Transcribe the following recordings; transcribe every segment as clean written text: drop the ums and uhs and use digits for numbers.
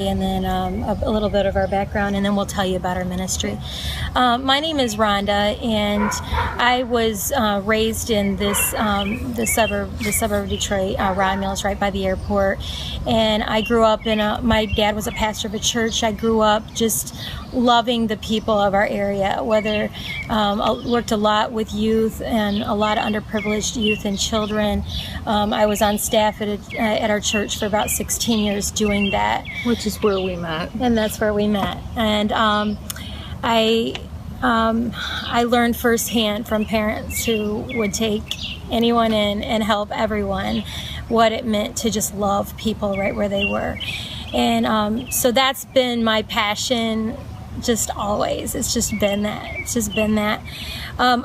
and then a little bit of our background, and then we'll tell you about our ministry. My name is Rhonda, and I was raised in the suburb of Detroit, Rye Mills, right by the airport. And I grew up my dad was a pastor of a church. I grew up just loving the people of our area, whether I worked a lot with youth and a lot of underprivileged youth and children. I was on staff at our church for about 16 years doing that. Which is where we met. And that's where we met. And I learned firsthand from parents who would take anyone in and help everyone what it meant to just love people right where they were. And so that's been my passion just always. It's just been that. And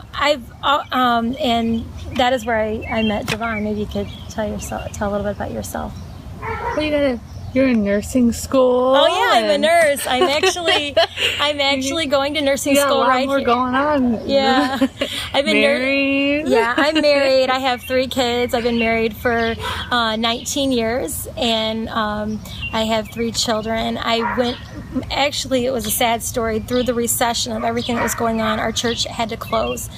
that is where I met Devaun. Maybe you could tell a little bit about yourself. Well, you're in nursing school. Oh yeah, I'm a nurse. I'm actually going to nursing school right here. Going on. Yeah, I've been married. I'm married. I have 3 kids. I've been married for 19 years, and I have 3 children. It was a sad story. Through the recession of everything that was going on, our church had to close.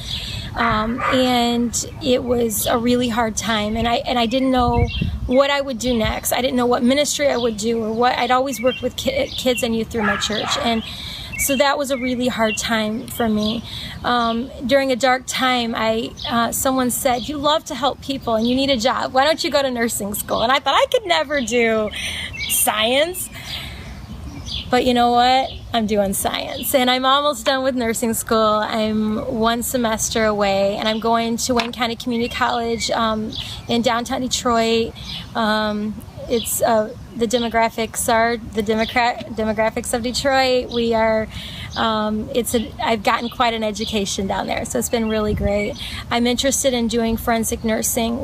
And it was a really hard time, and I didn't know what I would do next. I didn't know what ministry I would do, or what. I'd always worked with kids and youth through my church, and so that was a really hard time for me. During a dark time, someone said, "You love to help people and you need a job. Why don't you go to nursing school?" And I thought I could never do science. But you know what? I'm doing science, and I'm almost done with nursing school. I'm 1 semester away, and I'm going to Wayne County Community College in downtown Detroit. It's the demographics of Detroit. We are. I've gotten quite an education down there, so it's been really great. I'm interested in doing forensic nursing,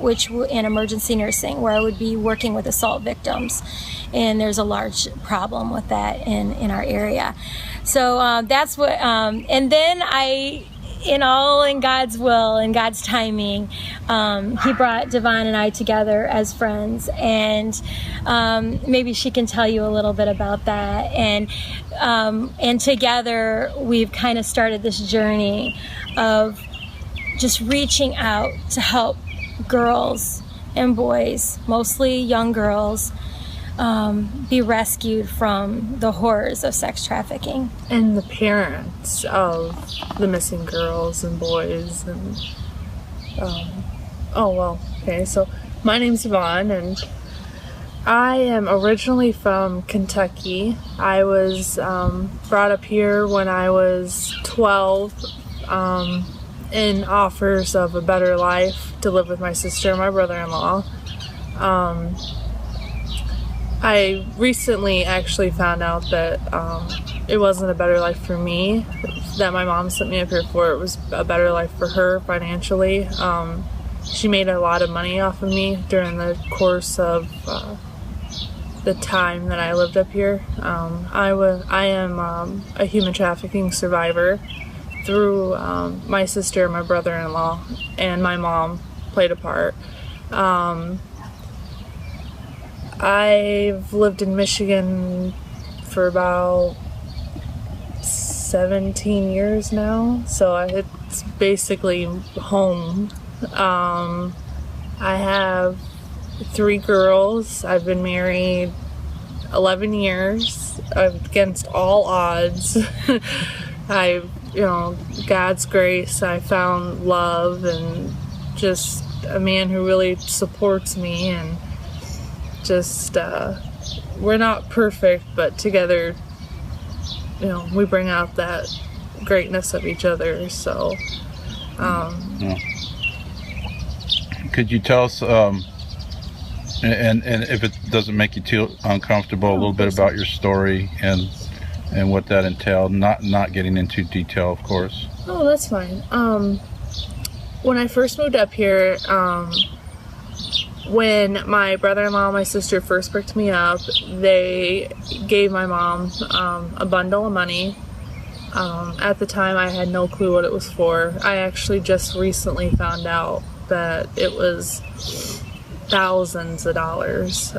and emergency nursing, where I would be working with assault victims, and there's a large problem with that in our area. So that's what. And then in God's will and God's timing, He brought Devaun and I together as friends, and maybe she can tell you a little bit about that. And together we've kind of started this journey of just reaching out to help girls and boys, mostly young girls, be rescued from the horrors of sex trafficking. And the parents of the missing girls and boys. And so my name's Devaun, and I am originally from Kentucky. I was brought up here when I was 12 in offers of a better life to live with my sister and my brother-in-law. I recently actually found out that it wasn't a better life for me, that my mom sent me up here for. It was a better life for her financially. She made a lot of money off of me during the course of the time that I lived up here. I am a human trafficking survivor through my sister, my brother-in-law, and my mom played a part. I've lived in Michigan for about 17 years now, so it's basically home. I have 3 girls. I've been married 11 years against all odds. God's grace, I found love and just a man who really supports me, and just we're not perfect, but together we bring out that greatness of each other. So could you tell us and if it doesn't make you too uncomfortable, a little bit about your story and what that entailed, not getting into detail, of course? Oh, that's fine. When I first moved up here, when my brother-in-law and my sister first picked me up, they gave my mom a bundle of money. At the time, I had no clue what it was for. I actually just recently found out that it was thousands of dollars.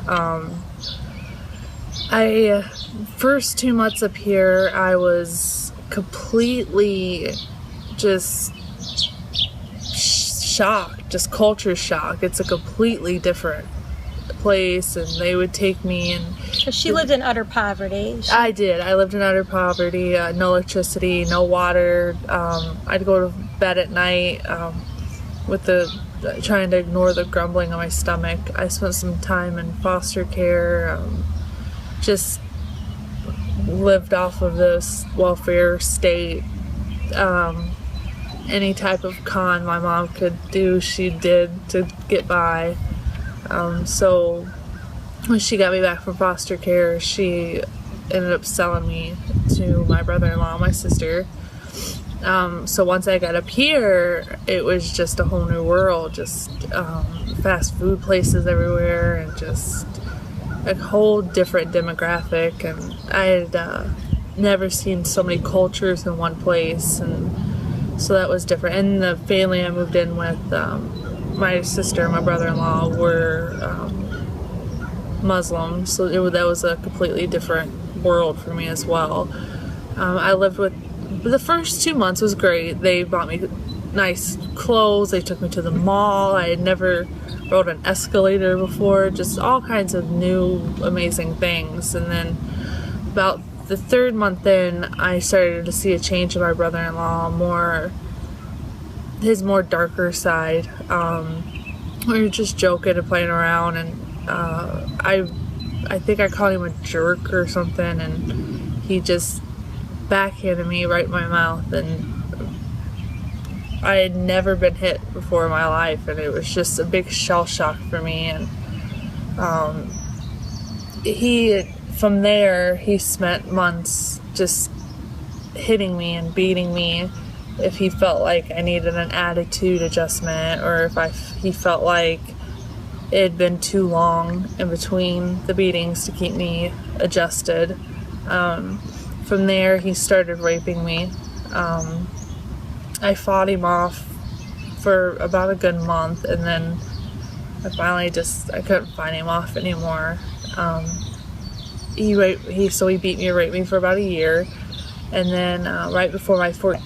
First 2 months up here, I was completely just shocked, just culture shock. It's a completely different place, and they would take me and She lived in utter poverty. I did. I lived in utter poverty, no electricity, no water. I'd go to bed at night trying to ignore the grumbling on my stomach. I spent some time in foster care, just lived off of this welfare state. Any type of con my mom could do, she did to get by. So when she got me back from foster care, she ended up selling me to my brother-in-law, my sister. So once I got up here, it was just a whole new world, just fast food places everywhere, and just a whole different demographic. And I had never seen so many cultures in one place, and so that was different. And the family I moved in with, my sister and my brother-in-law were Muslim, so that was a completely different world for me as well. I lived with, the first 2 months was great. They bought me nice clothes, they took me to the mall. I had never rode an escalator before, just all kinds of new amazing things. And then about the 3rd month in, I started to see a change in my brother-in-law, his more darker side. We were just joking and playing around, and I think I called him a jerk or something, and he just backhanded me right in my mouth. And I had never been hit before in my life, and it was just a big shell shock for me. And from there, he spent months just hitting me and beating me if he felt like I needed an attitude adjustment, or if he felt like it had been too long in between the beatings to keep me adjusted. From there, he started raping me. I fought him off for about a good month, and then I finally I couldn't fight him off anymore. He beat me and raped me for about a year, and then right before my 14th.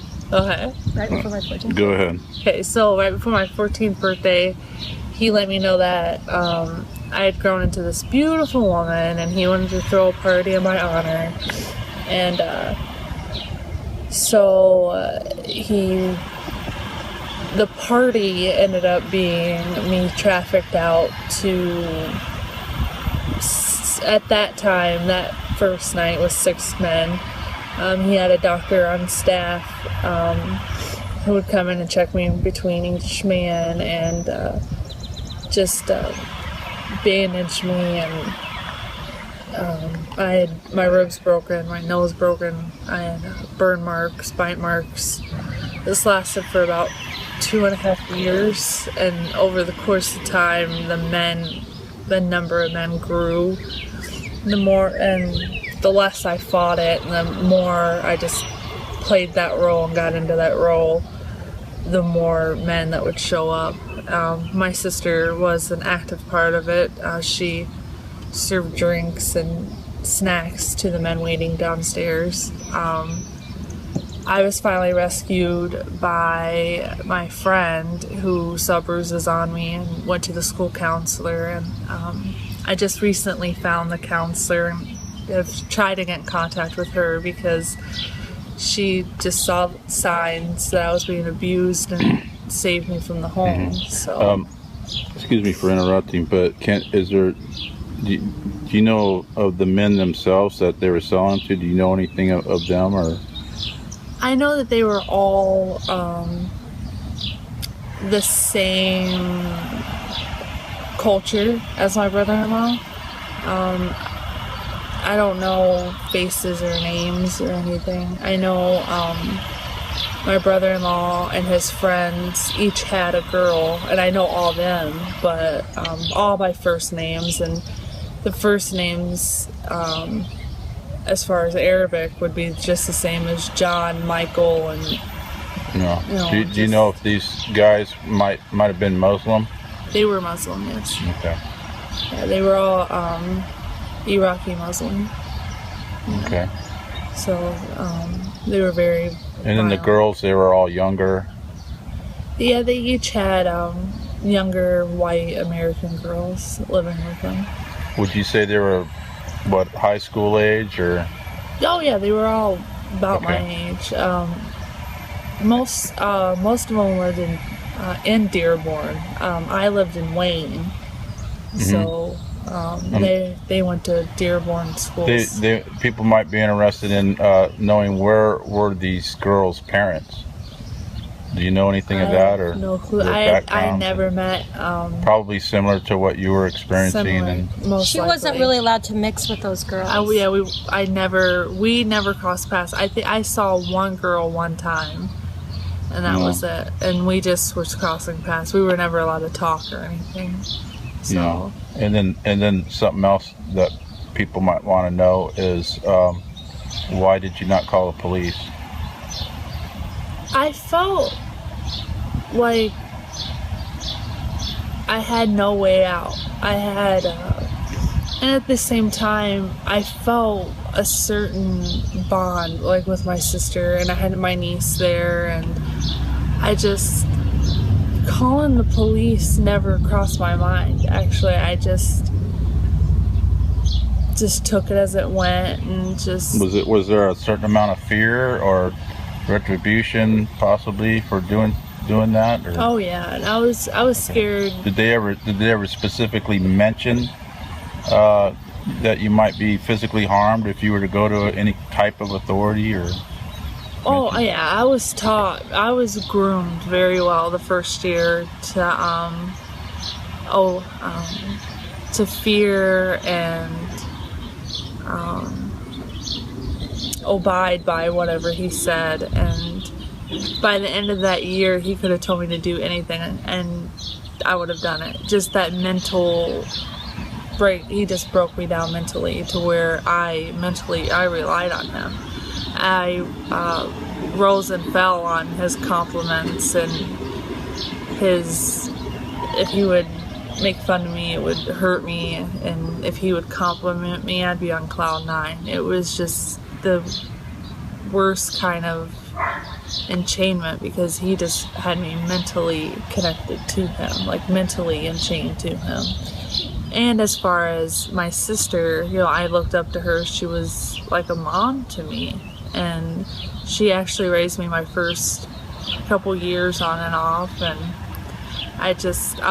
Go ahead. Okay, so right before my 14th birthday, he let me know that I had grown into this beautiful woman, and he wanted to throw a party in my honor. And the party ended up being me trafficked out to, at that time, that first night was 6 men. He had a doctor on staff who would come in and check me between each man, and just bandage me, and I had my ribs broken, my nose broken, I had burn marks, bite marks. This lasted for about 2.5 years, and over the course of time, the number of men grew. The less I fought it, and the more I just played that role and got into that role, the more men that would show up. My sister was an active part of it. She served drinks and snacks to the men waiting downstairs. I was finally rescued by my friend who saw bruises on me and went to the school counselor. And I just recently found the counselor and have tried to get in contact with her because she just saw signs that I was being abused and saved me from the home. So, excuse me for interrupting, but do you know of the men themselves that they were selling to? Do you know anything of them? Or I know that they were all the same culture as my brother-in-law. I don't know faces or names or anything. I know my brother-in-law and his friends each had a girl, and I know all them, but all by first names. And the first names, as far as Arabic, would be just the same as John, Michael, and do you know if these guys might have been Muslim? They were Muslim, yes. Okay. Yeah, they were all Iraqi Muslim. Okay. So they were very And then the violent. girls, they were all younger. Yeah, they each had younger white American girls living with them. Would you say they were, what, high school age or? Oh yeah, they were all about my Okay. age. Most of them lived in Dearborn. I lived in Wayne, so they went to Dearborn schools. People might be interested in knowing where were these girls' parents. Do you know anything of that, or no clue. their I backgrounds? never met. Probably similar to what you were experiencing. Similar, And most She wasn't likely. really allowed to mix with those girls. We never crossed paths. I saw one girl one time, and that was it. And we just were crossing paths. We were never allowed to talk or anything. So. Yeah. And then something else that people might want to know is why did you not call the police? I felt like I had no way out. And at the same time, I felt a certain bond, like with my sister, and I had my niece there, and calling the police never crossed my mind. Actually, I just took it as it went, and just. Was there a certain amount of fear or retribution possibly for doing that? Or? Oh yeah, and I was scared. Did they ever specifically mention that you might be physically harmed if you were to go to any type of authority or? Oh yeah, I was groomed very well the first year to fear and abide by whatever he said, and by the end of that year he could have told me to do anything and I would have done it. Just that mental break, he just broke me down mentally to where I relied on him. I rose and fell on his compliments, and if he would make fun of me, it would hurt me, and if he would compliment me, I'd be on cloud nine. It was just the worst kind of enchainment, because he just had me mentally connected to him, like mentally enchained to him. And as far as my sister, I looked up to her. She was like a mom to me, and she actually raised me my first couple years on and off, and I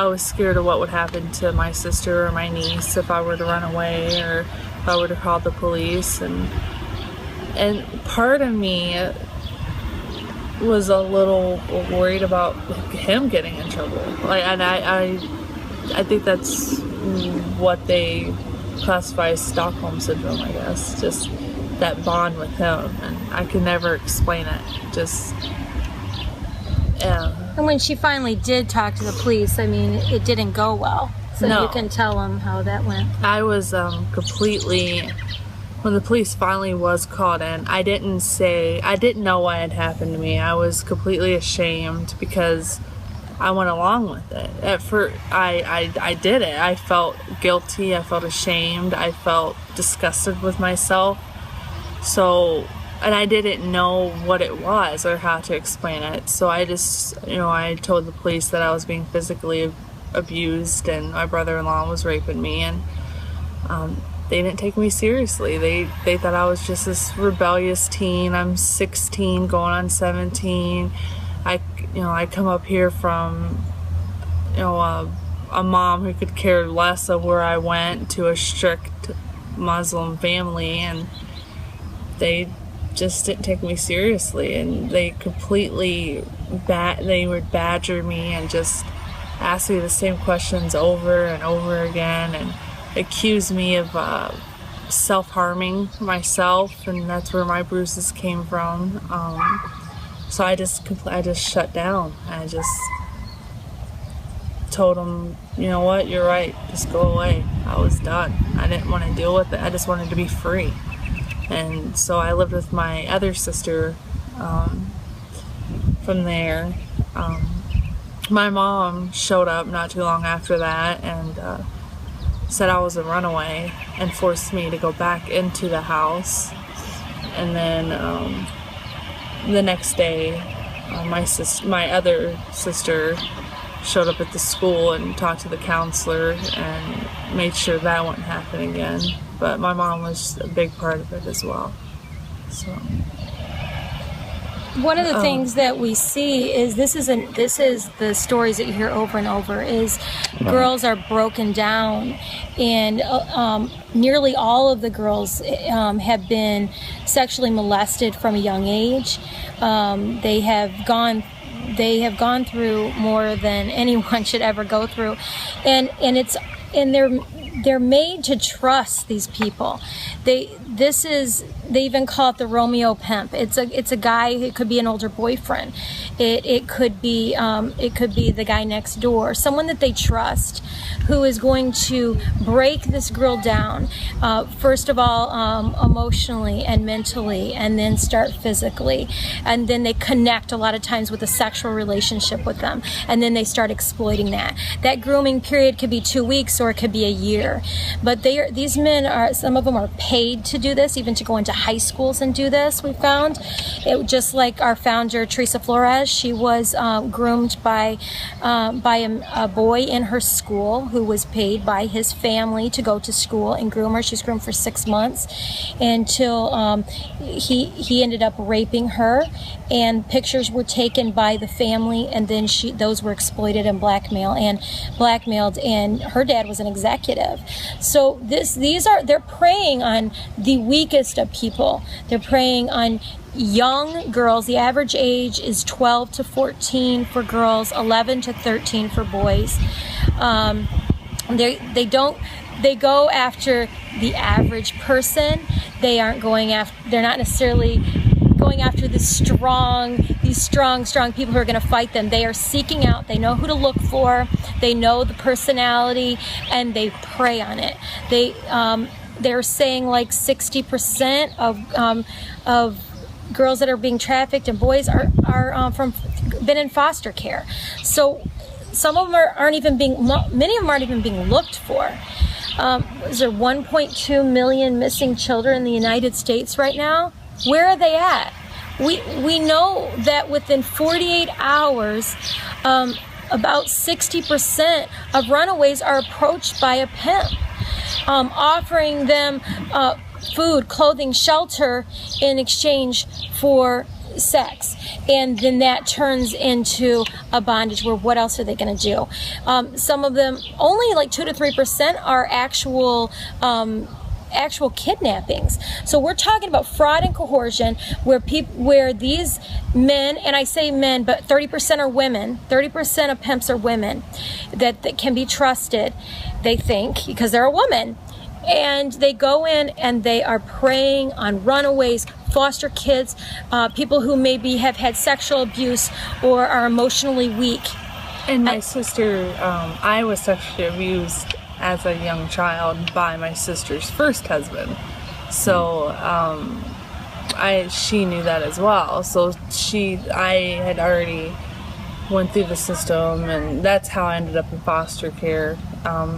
was scared of what would happen to my sister or my niece if I were to run away or if I were to call the police, and part of me was a little worried about him getting in trouble. And I think that's what they classify as Stockholm syndrome, I guess. Just that bond with him, and I could never explain it. And when she finally did talk to the police, I mean, it didn't go well. So No. you can tell them how that went. I was completely. When the police finally was called in, I didn't know what had happened to me. I was completely ashamed because I went along with it. At first, I did it. I felt guilty. I felt ashamed. I felt disgusted with myself. So, and I didn't know what it was or how to explain it. So I just, I told the police that I was being physically abused and my brother-in-law was raping me, and they didn't take me seriously. They thought I was just this rebellious teen. I'm 16 going on 17. I come up here from a mom who could care less of where I went to a strict Muslim family, and they just didn't take me seriously, and they completely they would badger me and just ask me the same questions over and over again, and accuse me of self-harming myself, and that's where my bruises came from. So I just shut down. I just told them, you know what, you're right, just go away. I was done. I didn't want to deal with it. I just wanted to be free. And so I lived with my other sister from there. My mom showed up not too long after that, and said I was a runaway and forced me to go back into the house. And then the next day, my other sister showed up at the school and talked to the counselor and made sure that wouldn't happen again. But my mom was a big part of it as well. So one of the things that we see is this is the stories that you hear over and over is girls are broken down, and nearly all of the girls have been sexually molested from a young age. They have gone through more than anyone should ever go through, and they're made to trust these people. They even call it the Romeo pimp. It's a guy. It could be an older boyfriend. It could be the guy next door, someone that they trust, who is going to break this girl down, first of all emotionally and mentally, and then start physically, and then they connect a lot of times with a sexual relationship with them, and then they start exploiting that. That grooming period could be 2 weeks or it could be a year, but these men some of them are paid to do this, even to go into high schools and do this. We found it, just like our founder Teresa Flores. She was groomed by a boy in her school who was paid by his family to go to school and groom her. She was groomed for 6 months until he ended up raping her, and pictures were taken by the family, and then those were exploited and blackmailed, and her dad was an executive. So they're preying on the weakest of people. They're preying on young girls. The average age is 12 to 14 for girls, 11 to 13 for boys. They go after the average person. They're not necessarily going after these strong people who are going to fight them. They are seeking out. They know who to look for. They know the personality, and they prey on it. They're saying like 60% of girls that are being trafficked and boys are been in foster care. So some of them many of them aren't even being looked for. Is there 1.2 million missing children in the United States right now? Where are they at? We know that within 48 hours, about 60% of runaways are approached by a pimp, offering them food, clothing, shelter in exchange for sex. And then that turns into a bondage where what else are they going to do? Some of them, only like 2 to 3% are actual kidnappings. So we're talking about fraud and coercion, where these men, and I say men, but 30% are women. 30% of pimps are women that can be trusted, they think, because they're a woman. And they go in and they are preying on runaways, foster kids, people who maybe have had sexual abuse or are emotionally weak. And my sister, I was sexually abused as a young child by my sister's first husband. So she knew that as well. So I had already went through the system, and that's how I ended up in foster care,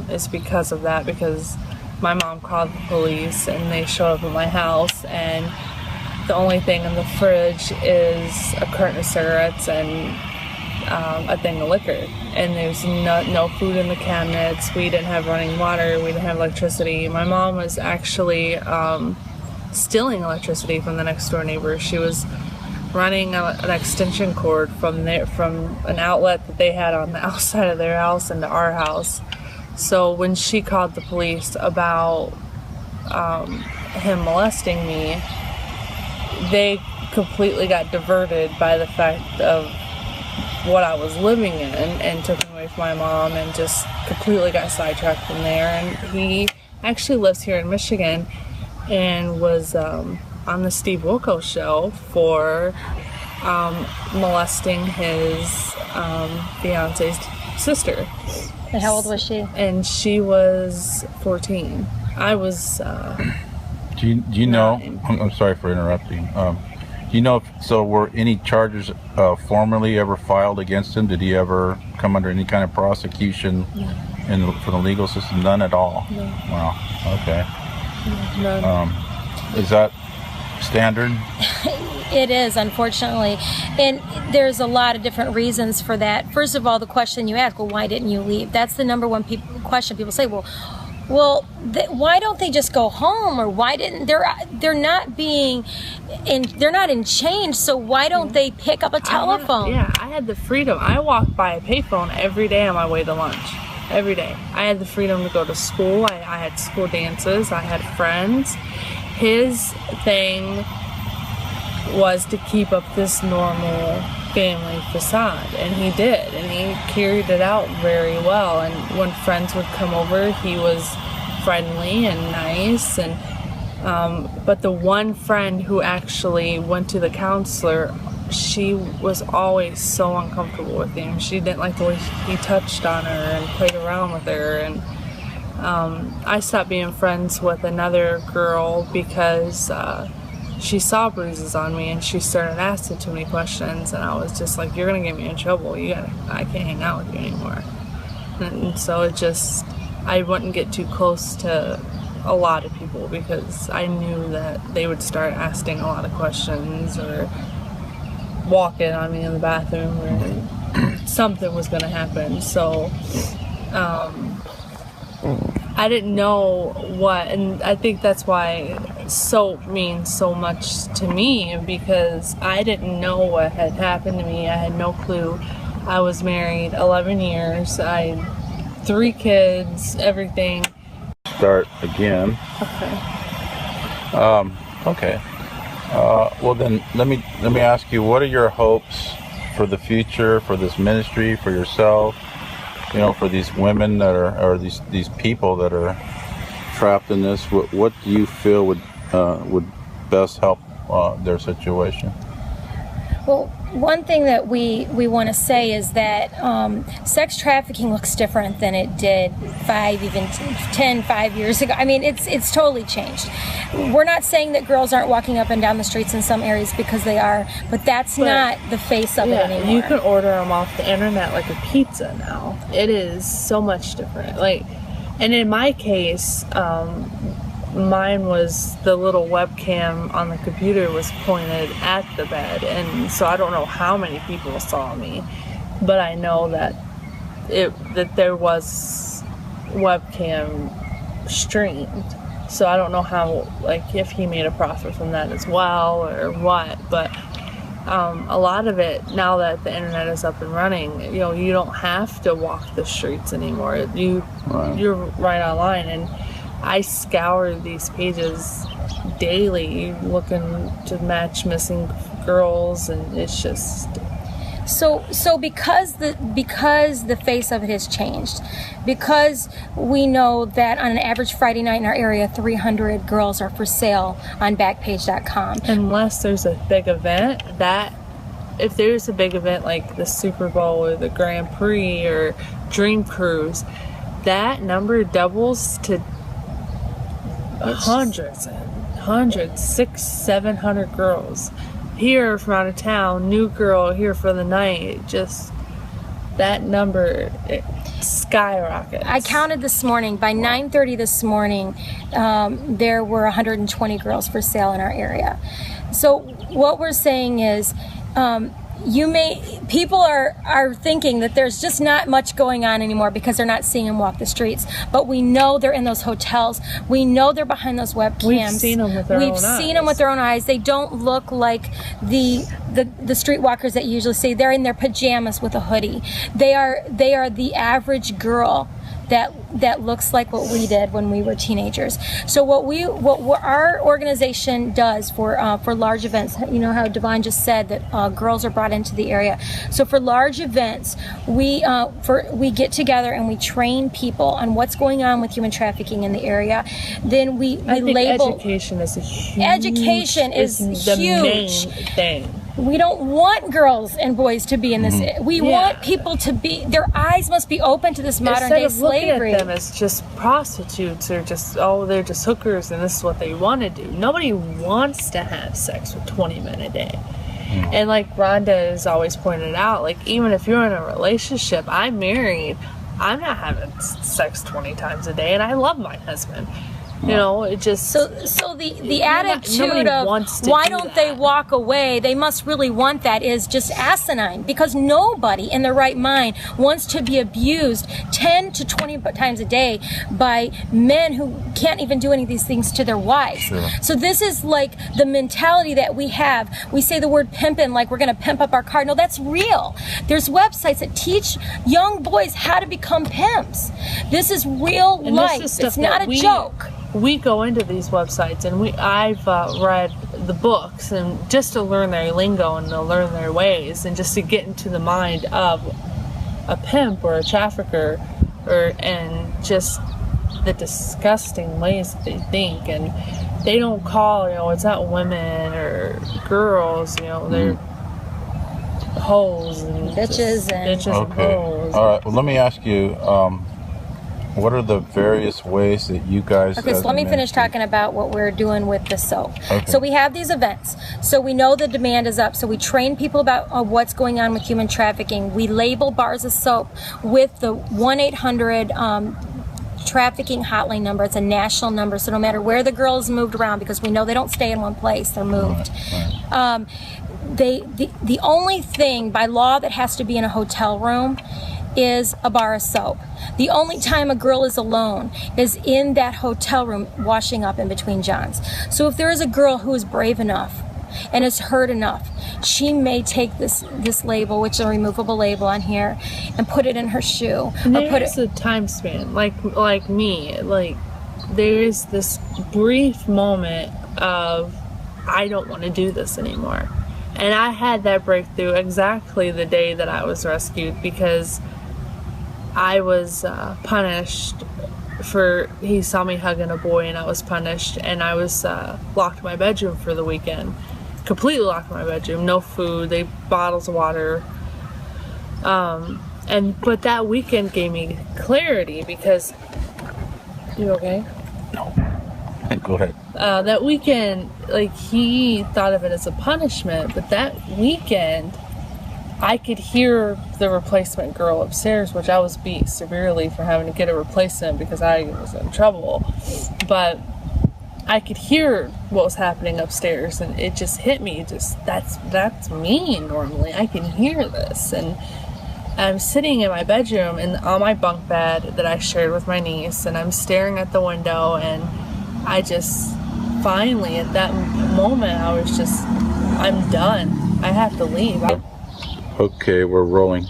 is because of that, because my mom called the police and they showed up at my house, and the only thing in the fridge is a carton of cigarettes and a thing of liquor, and there's no food in the cabinets. We didn't have running water, we didn't have electricity. My mom was actually stealing electricity from the next door neighbor. She was running an extension cord from an outlet that they had on the outside of their house into our house. So when she called the police about him molesting me, they completely got diverted by the fact of what I was living in, and took me away from my mom, and just completely got sidetracked from there. And he actually lives here in Michigan, and was on the Steve Wilkos show for molesting his fiance's sister. And how old was she? And she was 14. I was Do you know? 9. I'm sorry for interrupting. Do you know were any charges formally ever filed against him? Did he ever come under any kind of prosecution for the legal system? None at all? No. Wow. Okay. None. Is that standard? It is, unfortunately. And there's a lot of different reasons for that. First of all, the question you ask, well, why didn't you leave? That's the number one question people say. Well, why don't they just go home? Or why didn't they're not in change, so why don't they pick up a telephone? I had the freedom. I walked by a payphone every day on my way to lunch. Every day. I had the freedom to go to school. I had school dances. I had friends. His thing was to keep up this normal family facade, and he did, and he carried it out very well. And when friends would come over, he was friendly and nice. And but the one friend who actually went to the counselor, she was always so uncomfortable with him. She didn't like the way he touched on her and played around with her. And I stopped being friends with another girl because she saw bruises on me, and she started asking too many questions, and I was just like, you're gonna get me in trouble. I can't hang out with you anymore. And so I wouldn't get too close to a lot of people because I knew that they would start asking a lot of questions or walking on me in the bathroom, or something was gonna happen. So I didn't know what, and I think that's why soap means so much to me, because I didn't know what had happened to me. I had no clue. I was married 11 years. I had 3 kids, everything. Start again. Okay. Well, then let me ask you, what are your hopes for the future, for this ministry, for yourself? For these women that are, or these people that are trapped in this, what do you feel would best help their situation? Well, one thing that we want to say is that sex trafficking looks different than it did 5 years ago. I mean, it's totally changed. We're not saying that girls aren't walking up and down the streets in some areas, because they are, but that's not the face of it anymore. You can order them off the internet like a pizza now. It is so much different. And in my case, mine was the little webcam on the computer was pointed at the bed, and so I don't know how many people saw me, but I know that there was webcam streamed. So I don't know how, if he made a profit from that as well or what, but a lot of it, now that the internet is up and running, you don't have to walk the streets anymore. You're right online, and I scour these pages daily looking to match missing girls, and it's just... So because the face of it has changed, because we know that on an average Friday night in our area, 300 girls are for sale on Backpage.com. Unless there's a big event, if there's a big event like the Super Bowl or the Grand Prix or Dream Cruise, that number doubles to hundreds, 600-700 girls here from out of town, new girl here for the night. Just that number, it skyrockets. I counted this morning. By 9:30 this morning, there were 120 girls for sale in our area. So what we're saying is, people are thinking that there's just not much going on anymore because they're not seeing them walk the streets. But we know they're in those hotels. We know they're behind those webcams. We've seen them with our own eyes. They don't look like the streetwalkers that you usually see. They're in their pajamas with a hoodie. They are the average girl that looks like what we did when we were teenagers. So what our organization does for large events, how Devaun just said that girls are brought into the area. So for large events, we get together and we train people on what's going on with human trafficking in the area. Then we label. Education is huge. The huge main thing. We don't want girls and boys to be in this. We want people to be. Their eyes must be open to this modern day slavery. Instead of looking at them as just prostitutes or just they're just hookers and this is what they want to do. Nobody wants to have sex with 20 men a day. And like Rhonda has always pointed out, even if you're in a relationship, I'm married. I'm not having sex 20 times a day, and I love my husband. You know, it just... So the attitude of why don't they walk away, they must really want that, is just asinine, because nobody in their right mind wants to be abused 10 to 20 times a day by men who can't even do any of these things to their wives. Sure. So this is like the mentality that we have. We say the word pimping like we're going to pimp up our car. No, that's real. There's websites that teach young boys how to become pimps. This is real life. It's not a joke. We go into these websites, and I've read the books, and just to learn their lingo and to learn their ways, and just to get into the mind of a pimp or a trafficker, and just the disgusting ways that they think. And they don't call, it's not women or girls, they're hoes and bitches and hoes. All right. Well, let me ask you. What are the various ways that you guys... Okay, so let me finish talking about what we're doing with the soap. Okay. So we have these events. So we know the demand is up. So we train people about what's going on with human trafficking. We label bars of soap with the 1-800 trafficking hotline number. It's a national number. So no matter where the girl is moved around, because we know they don't stay in one place, they're moved. Right. The only thing by law that has to be in a hotel room is a bar of soap. The only time a girl is alone is in that hotel room washing up in between johns. So if there is a girl who is brave enough and is hurt enough, she may take this label, which is a removable label on here, and put it in her shoe. And or put there's a time span, like me, there is this brief moment of, I don't want to do this anymore. And I had that breakthrough exactly the day that I was rescued, because I was punished he saw me hugging a boy, and I was punished, and I was locked in my bedroom for the weekend. Completely locked in my bedroom, no food, bottles of water. But that weekend gave me clarity, because... You okay? No. Go ahead. That weekend, he thought of it as a punishment, but that weekend, I could hear the replacement girl upstairs, which I was beat severely for having to get a replacement because I was in trouble. But I could hear what was happening upstairs, and it just hit me. That's me normally. I can hear this. And I'm sitting in my bedroom and on my bunk bed that I shared with my niece, and I'm staring at the window, and I just finally, at that moment, I was just, I'm done. I have to leave. Okay, we're rolling.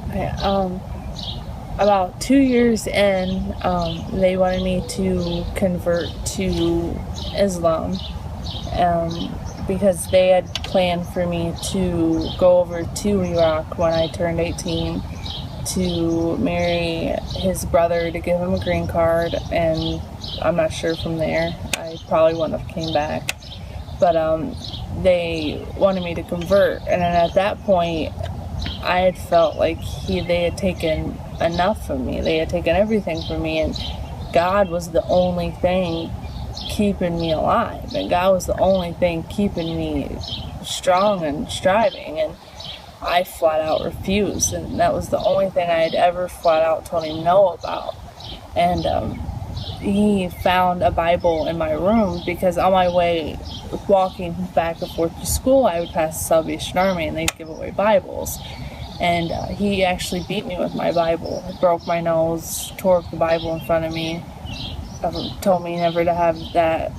Okay, about 2 years in, they wanted me to convert to Islam, because they had planned for me to go over to Iraq when I turned 18 to marry his brother to give him a green card, and I'm not sure from there. I probably wouldn't have came back. But they wanted me to convert, and then at that point, I had felt like they had taken enough from me. They had taken everything from me, and God was the only thing keeping me alive, and God was the only thing keeping me strong and striving, and I flat out refused, and that was the only thing I had ever flat out told him no about. And he found a Bible in my room, because on my way walking back and forth to school, I would pass the Salvation Army, and they'd give away Bibles. And he actually beat me with my Bible. He broke my nose, tore up the Bible in front of me, told me never to have that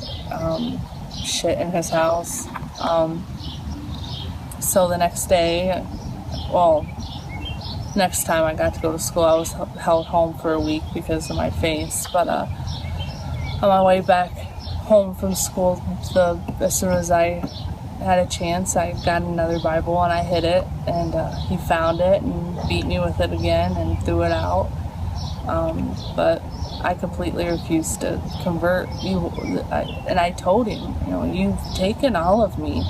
shit in his house. So the next day, next time I got to go to school, I was held home for a week because of my face. But on my way back home from school, as soon as I had a chance, I got another Bible and I hid it, and he found it and beat me with it again and threw it out. But I completely refused to convert. And I told him, you've taken all of me,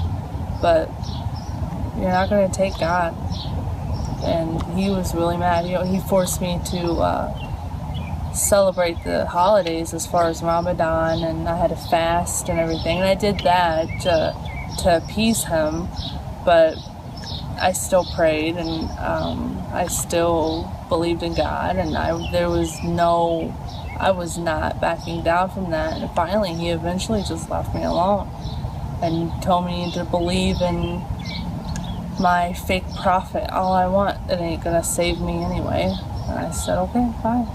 but you're not going to take God. And he was really mad. He forced me to celebrate the holidays as far as Ramadan, and I had to fast and everything. And I did that to appease him, but I still prayed, and I still believed in God, and I was not backing down from that. And finally, he eventually just left me alone and told me to believe in my fake prophet all I want. It ain't gonna save me anyway. And I said, okay, fine.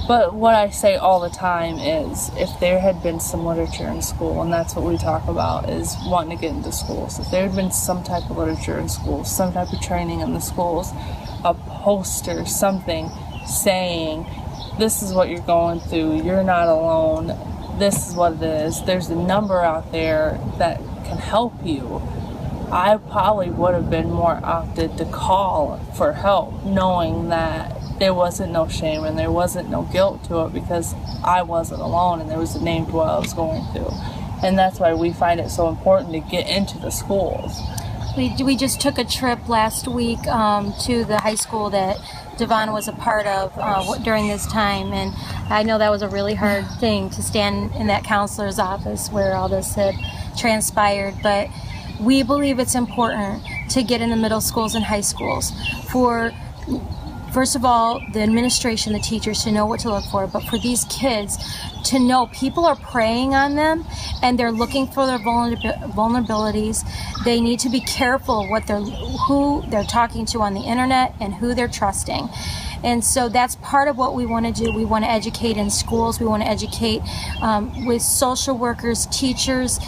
But what I say all the time is, if there had been some literature in school, and that's what we talk about, is wanting to get into schools. If there had been some type of literature in schools, some type of training in the schools, a poster, something saying, this is what you're going through, you're not alone, this is what it is, there's a number out there that can help you, I probably would have been more opted to call for help, knowing that there wasn't no shame and there wasn't no guilt to it, because I wasn't alone and there was a name to what I was going through. And that's why we find it so important to get into the schools. We just took a trip last week to the high school that Devaun was a part of during this time, and I know that was a really hard thing to stand in that counselor's office where all this had transpired, but we believe it's important to get in the middle schools and high schools for, first of all, the administration, the teachers, to know what to look for, but for these kids to know people are preying on them and they're looking for their vulnerabilities. They need to be careful who they're talking to on the internet and who they're trusting. And so that's part of what we want to do. We want to educate in schools. We want to educate with social workers, teachers.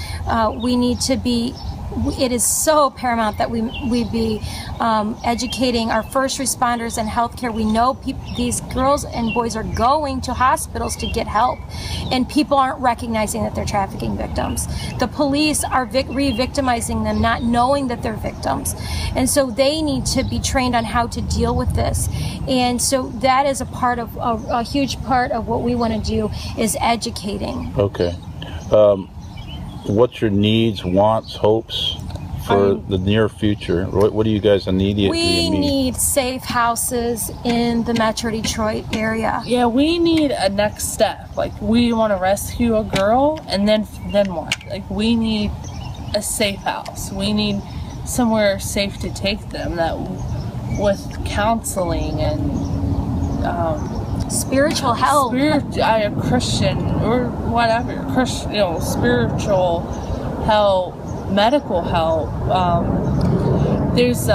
We need to be, it is so paramount that we be educating our first responders and healthcare. We know these girls and boys are going to hospitals to get help, and people aren't recognizing that they're trafficking victims. The police are re-victimizing them, not knowing that they're victims. And so they need to be trained on how to deal with this. And so that is a huge part of what we want to do, is educating. Okay. What's your needs, wants, hopes for the near future? What do you guys immediately need? We need safe houses in the Metro Detroit area. Yeah, we need a next step. Like, we want to rescue a girl, and then what? Like, we need a safe house. We need somewhere safe to take them, that with counseling and spiritual help, a Christian or whatever, spiritual help, medical help. There's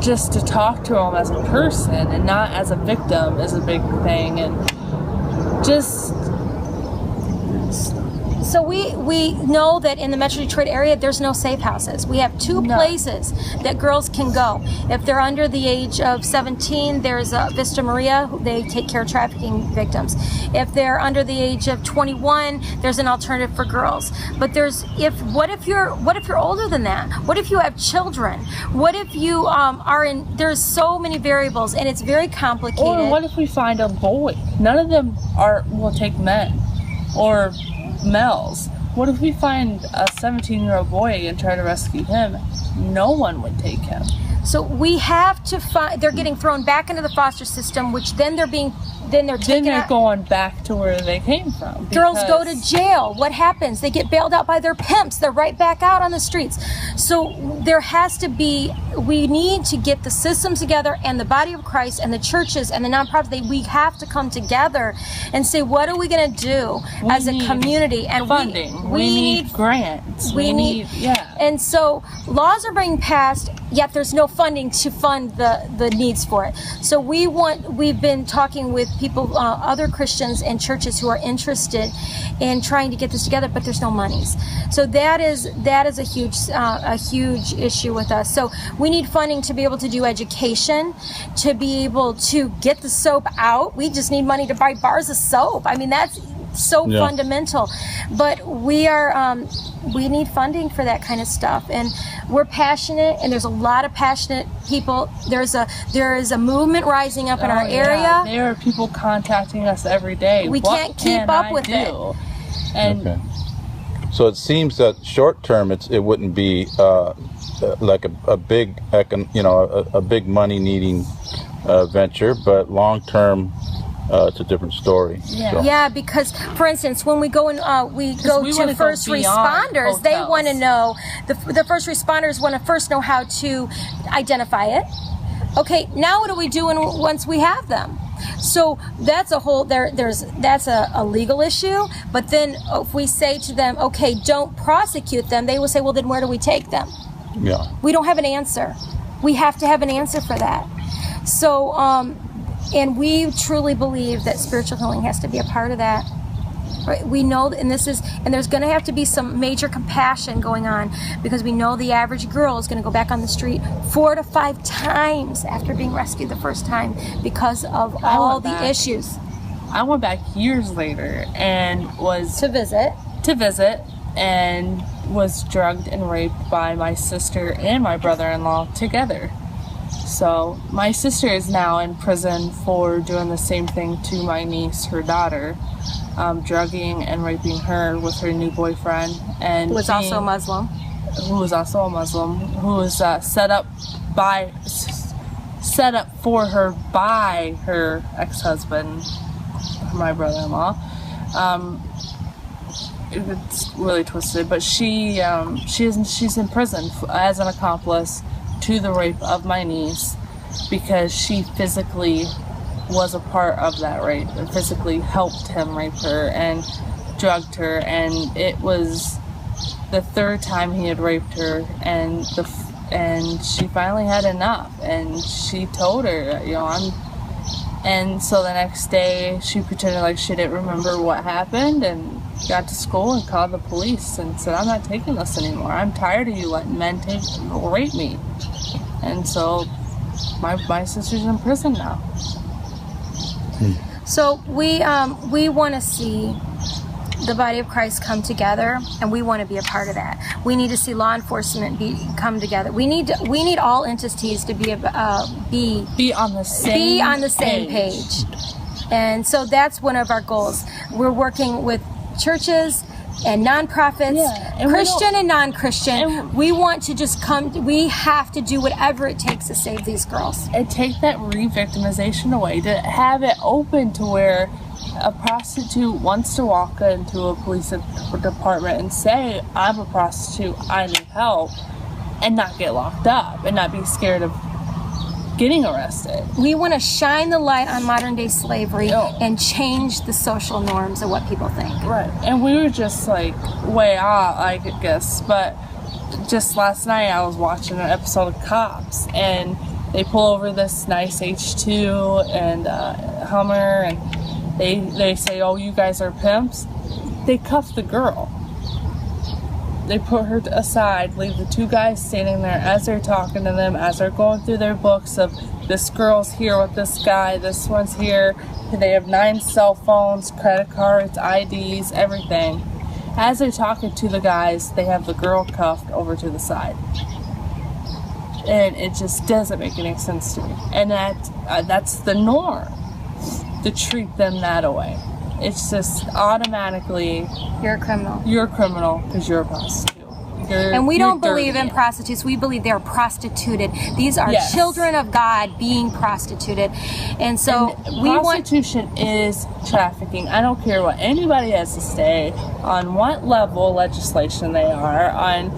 just to talk to them as a person and not as a victim is a big thing, and just. So we know that in the Metro Detroit area, there's no safe houses. We have two places that girls can go. If they're under the age of 17, there's Vista Maria. They take care of trafficking victims. If they're under the age of 21, there's an alternative for girls. But what if you're older than that? What if you have children? What if you there's so many variables, and it's very complicated. Or what if we find a boy? None of them will take men or males. What if we find a 17-year-old boy and try to rescue him? No one would take him. So we have to find. They're getting thrown back into the foster system, which then they're going back to where they came from. Girls go to jail. What happens? They get bailed out by their pimps. They're right back out on the streets. So there has to be. We need to get the systems together, and the body of Christ and the churches and the nonprofits. We have to come together and say, what are we going to do as a community? And funding. We need grants. We need. And so laws are being passed, yet there's no funding to fund the needs for it. So we've been talking with people, other Christians and churches who are interested in trying to get this together, but there's no monies. So that is a huge issue with us. So we need funding to be able to do education, to be able to get the soap out. We just need money to buy bars of soap. I mean, that's so fundamental. But we need funding for that kind of stuff, and we're passionate, and there's a lot of passionate people. There is a movement rising up in our area. There are people contacting us every day. We can't keep up with it. And okay. So it seems that short term it wouldn't be like a big a big money needing venture, but long term it's a different story. So. Yeah, because for instance, when we go and we go to first responders, they want to know the first responders want to first know how to identify it. Okay, now what do we do once we have them? So that's a whole that's a legal issue. But then if we say to them, okay, don't prosecute them, they will say, well, then where do we take them? Yeah. We don't have an answer. We have to have an answer for that. So, and we truly believe that spiritual healing has to be a part of that. Right? We know, and there's going to have to be some major compassion going on, because we know the average girl is going to go back on the street 4 to 5 times after being rescued the first time because of all the issues. I went back years later and was to visit, and was drugged and raped by my sister and my brother-in-law together. So my sister is now in prison for doing the same thing to my niece, her daughter, drugging and raping her with her new boyfriend, and who was also a Muslim. Who was set up for her by her ex-husband, my brother-in-law. It's really twisted, but she's in prison as an accomplice to the rape of my niece, because she physically was a part of that rape and physically helped him rape her and drugged her, and it was the 3rd time he had raped her, and she finally had enough, and she told her, and so the next day she pretended like she didn't remember what happened and got to school and called the police and said, I'm not taking this anymore. I'm tired of you letting men rape me. And so my sister's in prison now. So we want to see the body of Christ come together, and we want to be a part of that. We need to see law enforcement come together. We need all entities to be on the same page. And so that's one of our goals. We're working with churches and nonprofits, and Christian and non-Christian. And we want to just we have to do whatever it takes to save these girls. And take that re-victimization away, to have it open to where a prostitute wants to walk into a police department and say, I'm a prostitute, I need help, and not get locked up and not be scared of getting arrested. We want to shine the light on modern day slavery and change the social norms of what people think. Right. And we were just like way off, I guess, but just last night I was watching an episode of Cops, and they pull over this nice H2 and Hummer, and they say, oh, you guys are pimps. They cuff the girl. They put her aside, leave the 2 guys standing there as they're talking to them, as they're going through their books of this girl's here with this guy, this one's here. They have 9 cell phones, credit cards, IDs, everything. As they're talking to the guys, they have the girl cuffed over to the side. And it just doesn't make any sense to me. And that's the norm, to treat them that way. It's just automatically, you're a criminal. You're a criminal because you're a prostitute. And we don't believe in prostitutes. We believe they're prostituted. These are children of God being prostituted. And so prostitution is trafficking. I don't care what anybody has to say on what level legislation they are, on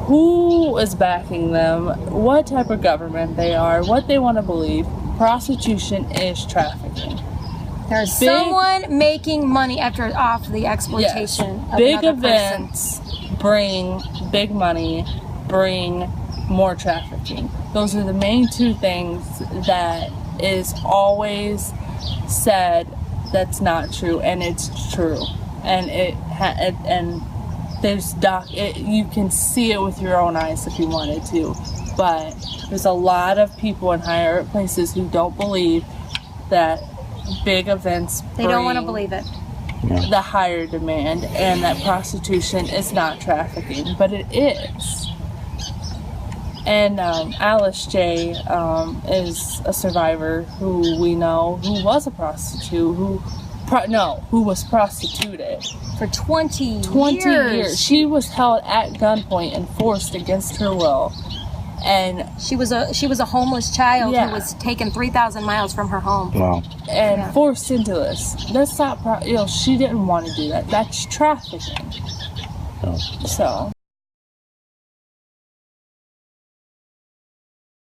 who is backing them, what type of government they are, what they want to believe. Prostitution is trafficking. There's someone making money off the exploitation of big another events person. Bring big money, bring more trafficking. Those are the main 2 things that is always said that's not true, and it's true. And you can see it with your own eyes if you wanted to. But there's a lot of people in higher places who don't believe that big events they don't want to believe it. The higher demand, and that prostitution is not trafficking, but it is. And Alice J is a survivor who we know who was a prostitute, who was prostituted for 20 years. She was held at gunpoint and forced against her will and She was a homeless child Yeah. who was taken 3,000 miles from her home. Wow. forced into this. That's not, she didn't want to do that. That's trafficking. Oh. So.